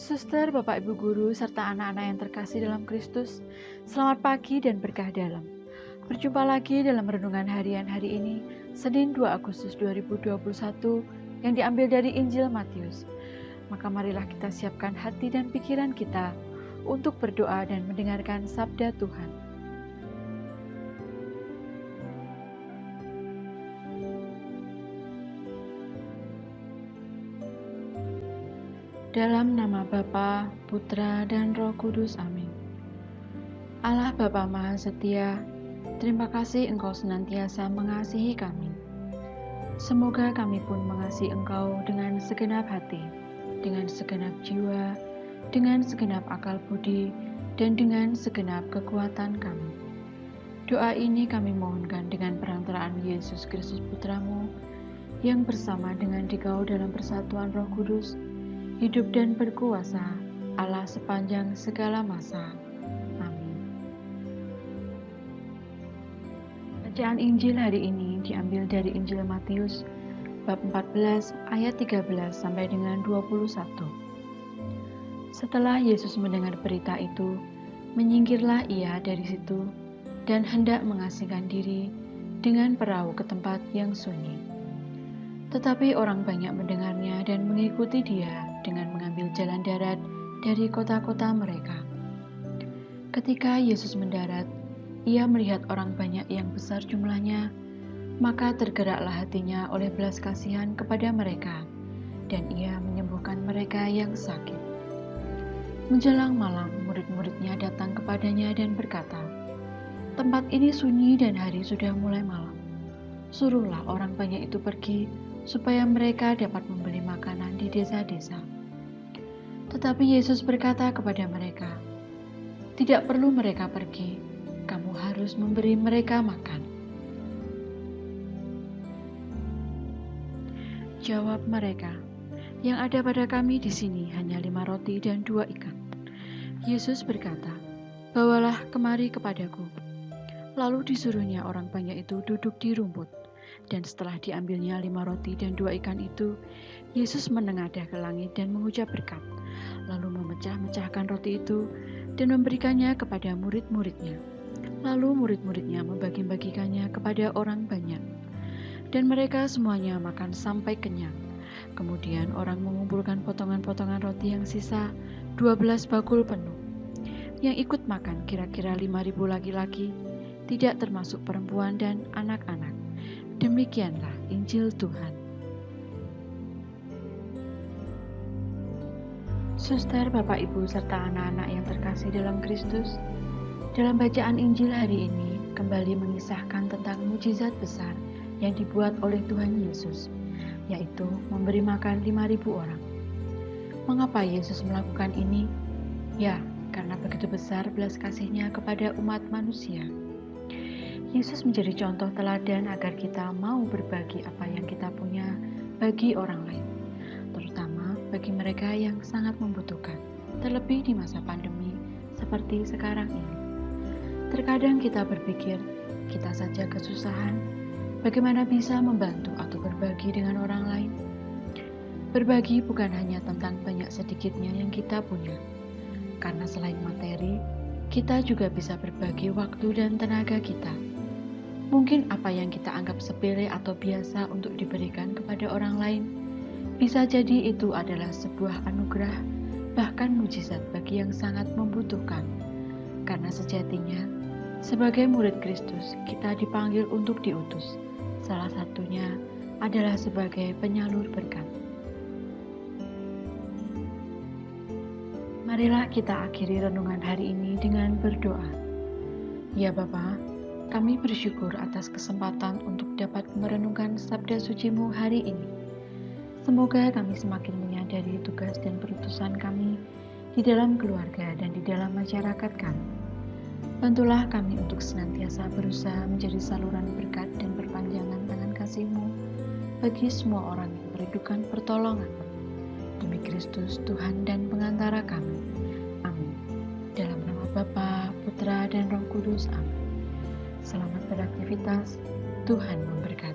Suster, Bapak Ibu Guru, serta anak-anak yang terkasih dalam Kristus, selamat pagi dan berkah dalam. Berjumpa lagi dalam renungan harian hari ini, Senin 2 Agustus 2021, yang diambil dari Injil Matius. Maka marilah kita siapkan hati dan pikiran kita untuk berdoa dan mendengarkan sabda Tuhan. Dalam nama Bapa, Putra, dan Roh Kudus, amin. Allah Bapa Maha Setia, terima kasih Engkau senantiasa mengasihi kami. Semoga kami pun mengasihi Engkau dengan segenap hati, dengan segenap jiwa, dengan segenap akal budi, dan dengan segenap kekuatan kami. Doa ini kami mohonkan dengan perantaraan Yesus Kristus Putramu, yang bersama dengan Dikau dalam persatuan Roh Kudus, hidup dan berkuasa, Allah sepanjang segala masa. Amin. Bacaan Injil hari ini diambil dari Injil Matius, bab 14, ayat 13 sampai dengan 21. Setelah Yesus mendengar berita itu, menyingkirlah ia dari situ dan hendak mengasingkan diri dengan perahu ke tempat yang sunyi. Tetapi orang banyak mendengarnya dan mengikuti dia dengan mengambil jalan darat dari kota-kota mereka. Ketika Yesus mendarat, ia melihat orang banyak yang besar jumlahnya, maka tergeraklah hatinya oleh belas kasihan kepada mereka, dan ia menyembuhkan mereka yang sakit. Menjelang malam, murid-muridnya datang kepadanya dan berkata, "Tempat ini sunyi dan hari sudah mulai malam. Suruhlah orang banyak itu pergi, supaya mereka dapat membeli makanan di desa-desa." Tetapi Yesus berkata kepada mereka, "Tidak perlu mereka pergi, kamu harus memberi mereka makan." Jawab mereka, "Yang ada pada kami di sini hanya 5 roti dan 2 ikan. Yesus berkata, "Bawalah kemari kepadaku." Lalu disuruhnya orang banyak itu duduk di rumput. Dan setelah diambilnya 5 roti dan 2 ikan itu, Yesus menengadah ke langit dan mengucap berkat, lalu memecah-mecahkan roti itu dan memberikannya kepada murid-muridnya. Lalu murid-muridnya membagi-bagikannya kepada orang banyak. Dan mereka semuanya makan sampai kenyang. Kemudian orang mengumpulkan potongan-potongan roti yang sisa, 12 bakul penuh. Yang ikut makan kira-kira 5.000 laki-laki, tidak termasuk perempuan dan anak-anak. Demikianlah Injil Tuhan. Suster, Bapak, Ibu, serta anak-anak yang terkasih dalam Kristus, dalam bacaan Injil hari ini kembali mengisahkan tentang mukjizat besar yang dibuat oleh Tuhan Yesus, yaitu memberi makan 5.000 orang. Mengapa Yesus melakukan ini? Ya, karena begitu besar belas kasih-Nya kepada umat manusia. Yesus menjadi contoh teladan agar kita mau berbagi apa yang kita punya bagi orang lain, terutama bagi mereka yang sangat membutuhkan, terlebih di masa pandemi seperti sekarang ini. Terkadang kita berpikir, kita saja kesusahan, bagaimana bisa membantu atau berbagi dengan orang lain? Berbagi bukan hanya tentang banyak sedikitnya yang kita punya, karena selain materi, kita juga bisa berbagi waktu dan tenaga kita. Mungkin apa yang kita anggap sepele atau biasa untuk diberikan kepada orang lain, bisa jadi itu adalah sebuah anugerah, bahkan mukjizat bagi yang sangat membutuhkan. Karena sejatinya, sebagai murid Kristus, kita dipanggil untuk diutus. Salah satunya adalah sebagai penyalur berkat. Marilah kita akhiri renungan hari ini dengan berdoa. Ya Bapa, kami bersyukur atas kesempatan untuk dapat merenungkan sabda suci-Mu hari ini. Semoga kami semakin menyadari tugas dan perutusan kami di dalam keluarga dan di dalam masyarakat kami. Bantulah kami untuk senantiasa berusaha menjadi saluran berkat dan perpanjangan tangan kasih-Mu bagi semua orang yang merindukan pertolongan. Demi Kristus, Tuhan dan pengantara kami. Amin. Dalam nama Bapa, Putra, dan Roh Kudus. Amin. Selamat beraktivitas, Tuhan memberkati.